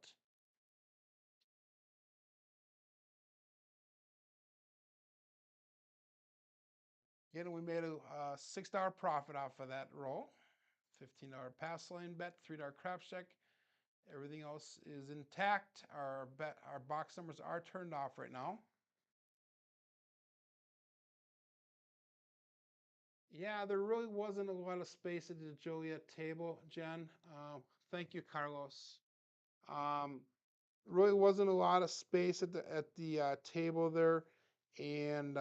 Again, we made a $6 profit off of that roll. $15 pass lane bet, $3 craps check. Everything else is intact. Our box numbers are turned off right now. Yeah, there really wasn't a lot of space at the Joliet table, Jen. Thank you, Carlos. Really wasn't a lot of space at the table there, and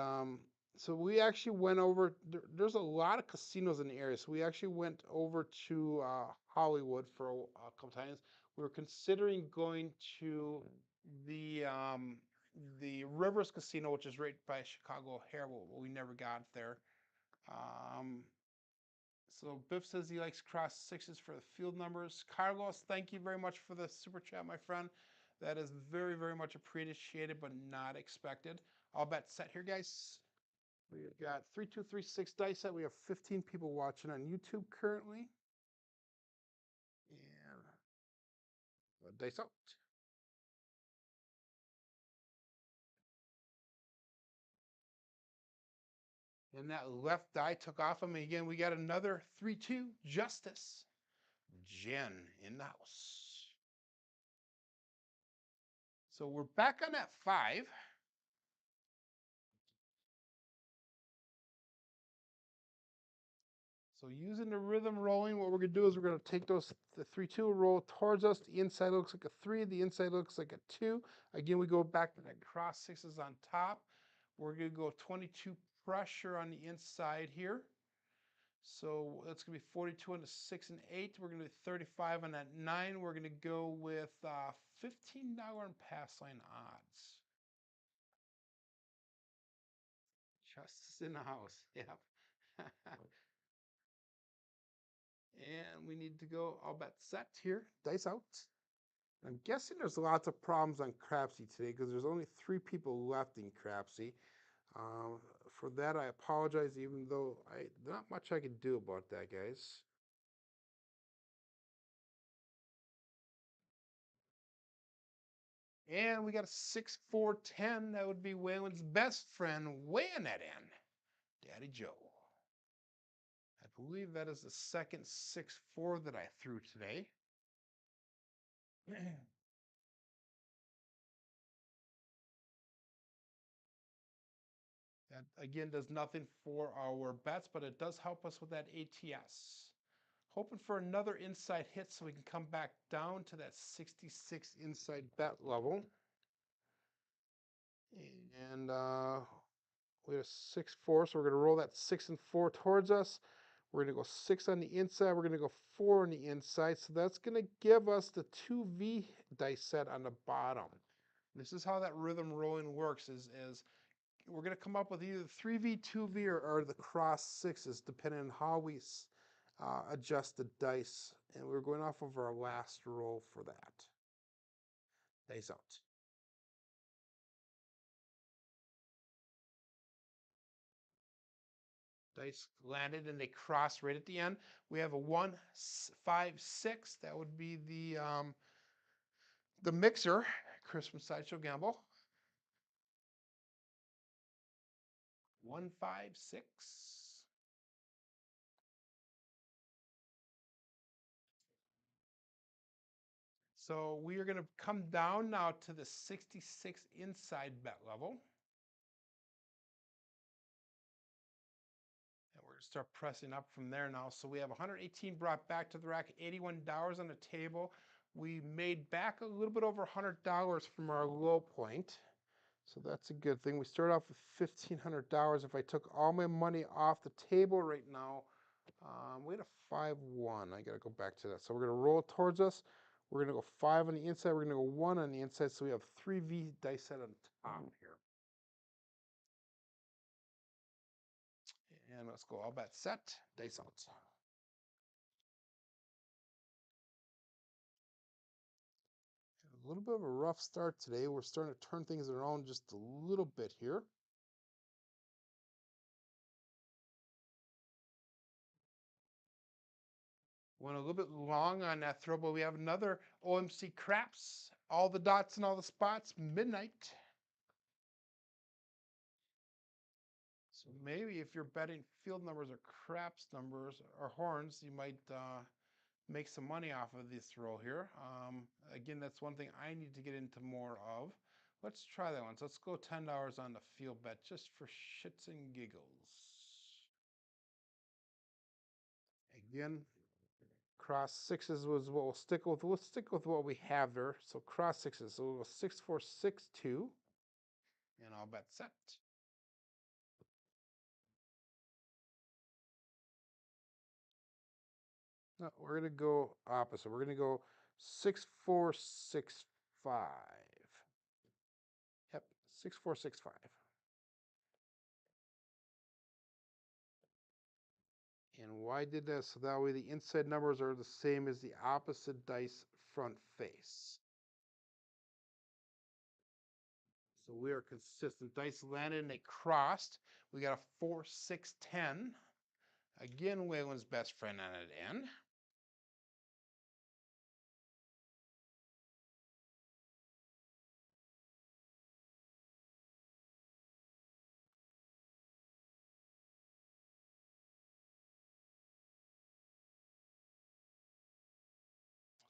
so we actually went over. There's a lot of casinos in the area, so we actually went over to Hollywood for a couple times. We were considering going to the um, the Rivers Casino, which is right by Chicago O'Hare, but we never got there. Um, so Biff says he likes cross sixes for the field numbers. Carlos, thank you very much for the super chat, my friend. That is very, very much appreciated, but not expected. All bets set here, guys. We've got 3236 dice set. We have 15 people watching on YouTube currently. And dice out. And that left die took off him. And again, we got another 3-2 Justice. Jen in the house. So we're back on that 5. So using the rhythm rolling, what we're going to do is we're going to take the 3-2 roll towards us. The inside looks like a 3. The inside looks like a 2. Again, we go back to that cross sixes on top. We're going to go 22 pressure on the inside here. So that's going to be 42 on the 6 and 8. We're going to do 35 on that 9. We're going to go with $15 in pass line odds. Justice in the house. Yep. And we need to go all bet set here. Dice out. I'm guessing there's lots of problems on Crapsee today because there's only 3 people left in Crapsee. For that, I apologize, even though not much I can do about that, guys. And we got a 6-4-10. That would be Waylon's best friend weighing that in. Daddy Joe. I believe that is the second 6-4 that I threw today. That again does nothing for our bets, but it does help us with that ATS. Hoping for another inside hit so we can come back down to that 66 inside bet level. And we had a 6-4, so we're going to roll that 6 and 4 towards us. We're going to go 6 on the inside. We're going to go 4 on the inside. So that's going to give us the 2V dice set on the bottom. This is how that rhythm rolling works is we're going to come up with either 3V, 2V, or the cross sixes, depending on how we adjust the dice. And we're going off of our last roll for that. Dice out. Dice landed and they cross right at the end. We have a 1, 5, 6. That would be the mixer, Christmas Sideshow Gamble. 1, 5, 6. So we are going to come down now to the 66 inside bet level. And we're going to start pressing up from there now. So we have 118 brought back to the rack, $81 on the table. We made back a little bit over $100 from our low point. So that's a good thing. We started off with $1,500. If I took all my money off the table right now, we had a 5-1. I gotta go back to that. So we're gonna roll it towards us. We're gonna go 5 on the inside. We're gonna go 1 on the inside. So we have 3V dice set on top here. And let's go all bet set, dice out. A little bit of a rough start today. We're starting to turn things around just a little bit here. Went a little bit long on that throw, but we have another OMC craps. All the dots and all the spots, midnight. So maybe if you're betting field numbers or craps numbers or horns, you might make some money off of this throw here. Again, that's one thing I need to get into more of. Let's try that one. So let's go $10 on the field bet just for shits and giggles. Again, cross sixes was what we'll stick with. We'll stick with what we have there. So cross sixes. So we'll go 6, 4, 6, 2. And I'll bet set. No, we're going to go opposite. We're going to go 6, 4, 6, 5. Yep, 6, 4, 6, 5. And why did that? So that way the inside numbers are the same as the opposite dice front face. So we are consistent. Dice landed and they crossed. We got a 4, 6, 10. Again, Waylon's best friend on it end.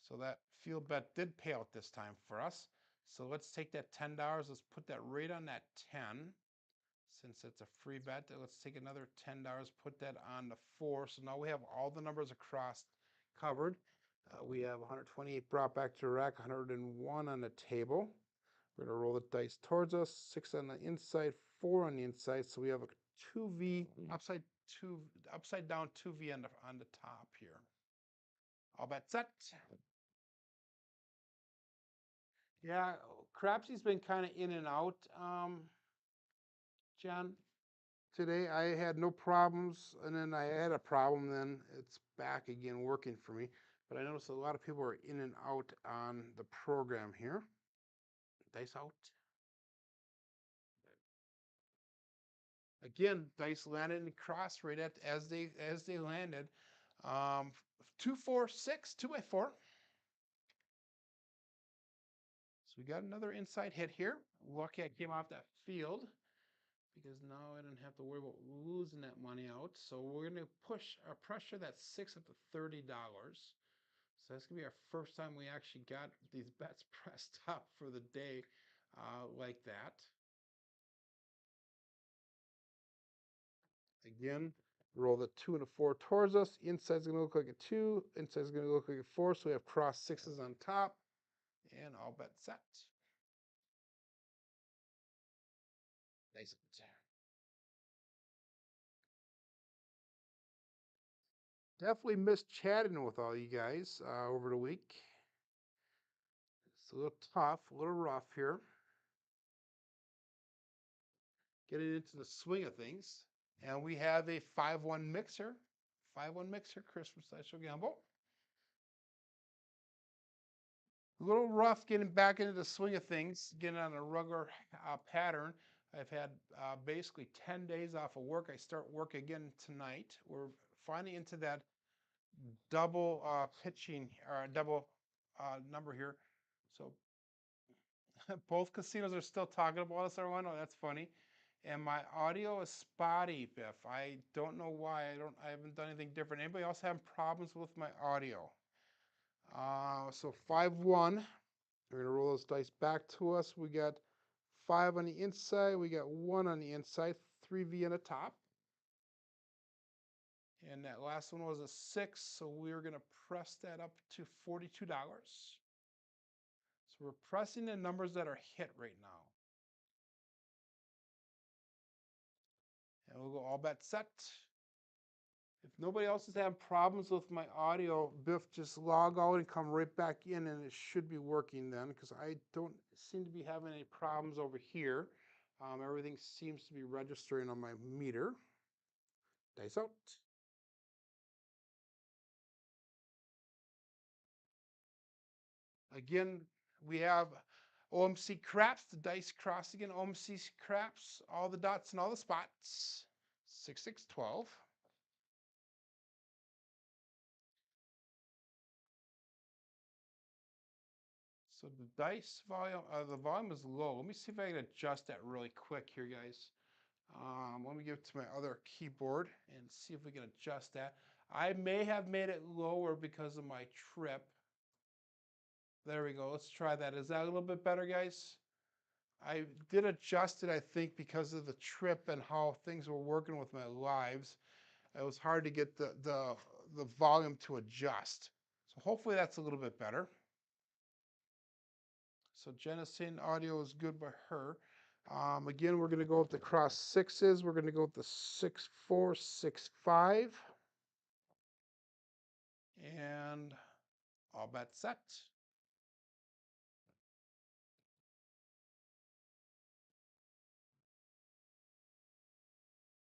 So that field bet did pay out this time for us. So let's take that $10. Let's put that right on that 10. Since it's a free bet, let's take another $10, put that on the 4. So now we have all the numbers across covered. We have 128 brought back to the rack, 101 on the table. We're going to roll the dice towards us, 6 on the inside, 4 on the inside. So we have a 2V, upside down 2V on the top here. All bet set. Yeah, Crapsee's been kind of in and out, John. Today I had no problems, and then I had a problem, then it's back again working for me. But I noticed a lot of people are in and out on the program here. Dice out. Again, dice landed and crossed right at as they landed. 2, 4, 6, 2 by 4. So we got another inside hit here. Lucky I came off that field, because now I don't have to worry about losing that money out. So we're going to push or pressure that 6 up to $30. So that's going to be our first time we actually got these bets pressed up for the day like that. Again, roll the 2 and a 4 towards us. Inside's going to look like a 2. Inside's going to look like a 4. So we have cross sixes on top. And all bet set. Nice. Definitely missed chatting with all you guys over the week. It's a little tough, a little rough here. Getting into the swing of things. And we have a 5-1 mixer. 5-1 mixer, Chris from Sideshow Gamble. A little rough getting back into the swing of things, getting on a regular pattern. I've had basically 10 days off of work. I start work again tonight. We're finally into that double pitching, or double number here. So both casinos are still talking about us, everyone. Oh, that's funny. And my audio is spotty, Biff. I don't know why. I haven't done anything different. Anybody else having problems with my audio? So 5-1. We're gonna roll those dice back to us. We got 5 on the inside. We got 1 on the inside. 3V on the top. And that last one was a 6, so we're gonna press that up to $42. So we're pressing the numbers that are hit right now. And we'll go all bet set. If nobody else is having problems with my audio, Biff, just log out and come right back in and it should be working then, because I don't seem to be having any problems over here. Everything seems to be registering on my meter. Dice out. Again, we have OMC Craps, the dice cross again, OMC Craps, all the dots and all the spots. 6612. So the dice volume, the volume is low. Let me see if I can adjust that really quick here, guys. Let me give it to my other keyboard and see if we can adjust that. I may have made it lower because of my trip. There we go. Let's try that. Is that a little bit better, guys? I did adjust it, I think, because of the trip and how things were working with my lives. It was hard to get the volume to adjust. So hopefully that's a little bit better. So Jenna's saying audio is good by her. Again, we're going to go with the cross sixes. We're going to go with the 6, 4, 6, 5. And all bet set.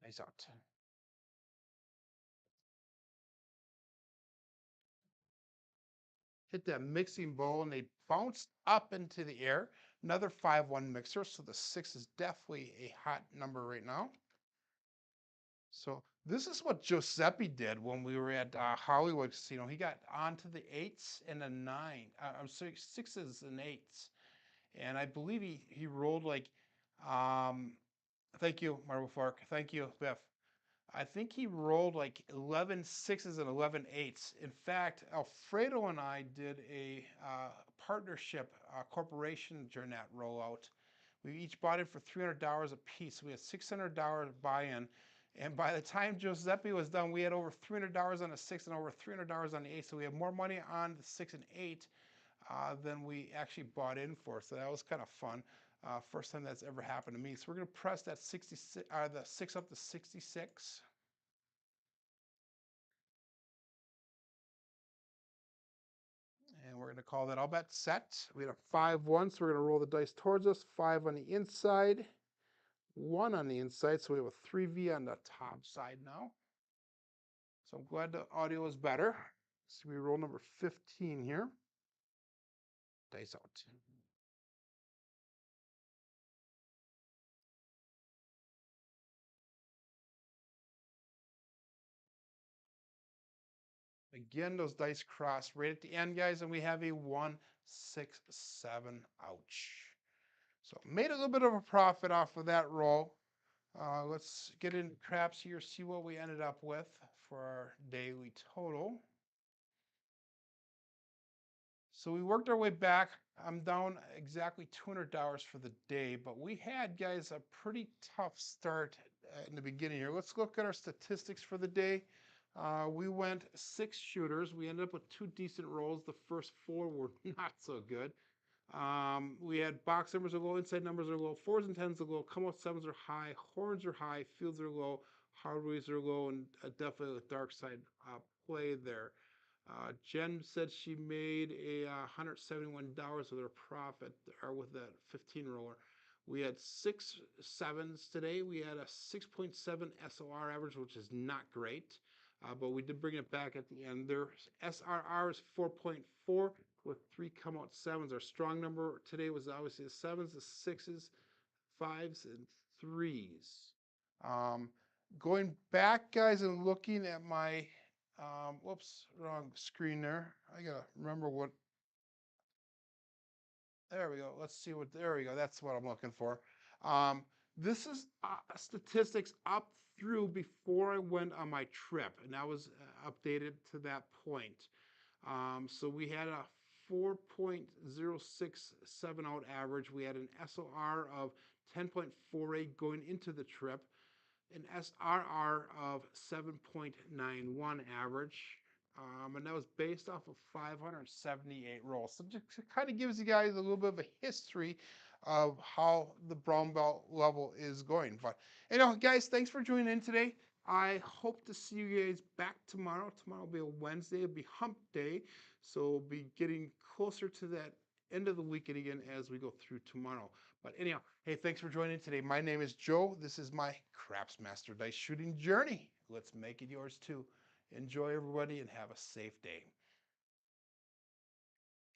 Nice out. Hit that mixing bowl and they bounced up into the air. Another 5-1 mixer. So the 6 is definitely a hot number right now. So this is what Giuseppe did when we were at Hollywood Casino. He got onto the 8s and a 9. I'm sorry, 6s and 8s. And I believe he rolled like, thank you, Marble Fork. Thank you, Biff. I think he rolled like 11 6s and 11 8s. In fact, Alfredo and I did a partnership corporation during that rollout. We each bought in for $300 a piece. We had $600 buy-in. And by the time Giuseppe was done, we had over $300 on the 6 and over $300 on the 8. So we had more money on the 6 and 8 than we actually bought in for. So that was kind of fun. First time that's ever happened to me. So we're going to press that 66, the 6 up to 66. And we're going to call that all bet set. We had a 5-1, so we're going to roll the dice towards us. 5 on the inside, 1 on the inside. So we have a 3V on the top side now. So I'm glad the audio is better. So we roll number 15 here. Dice out. Again, those dice cross right at the end, guys, and we have a 1, 6, 7. Ouch. So made a little bit of a profit off of that roll. Let's get into craps here, see what we ended up with for our daily total. So we worked our way back. I'm down exactly $200 for the day, but we had, guys, a pretty tough start in the beginning here. Let's look at our statistics for the day. We went 6 shooters. We ended up with 2 decent rolls. The first 4 were not so good. We had box numbers are low, inside numbers are low, 4s and 10s are low, come out 7s are high, horns are high, fields are low, hardways are low, and definitely a dark side play there. Jen said she made a $171 with her profit, or with that 15 roller. We had 6 7s today. We had a 6.7 SOR average, which is not great, but we did bring it back at the end. Their SRR is 4.4 with 3 come out 7s. Our strong number today was obviously the 7s, the 6s, 5s, and 3s. Going back, guys, and looking at my whoops, wrong screen there. I gotta remember what. There we go. Let's see what. There we go. That's what I'm looking for. This is statistics up through before I went on my trip, and that was updated to that point. So we had a 4.067 out average. We had an SOR of 10.48 going into the trip, an SRR of 7.91 average. And that was based off of 578 rolls. So just kind of gives you guys a little bit of a history of how the brown belt level is going. But guys, thanks for joining in today. I hope to see you guys back tomorrow. Tomorrow will be a Wednesday. It'll be hump day. So we'll be getting closer to that end of the weekend again as we go through tomorrow. But anyhow, hey, thanks for joining today. My name is Joe. This is my Craps Master Dice Shooting Journey. Let's make it yours too. Enjoy, everybody, and have a safe day.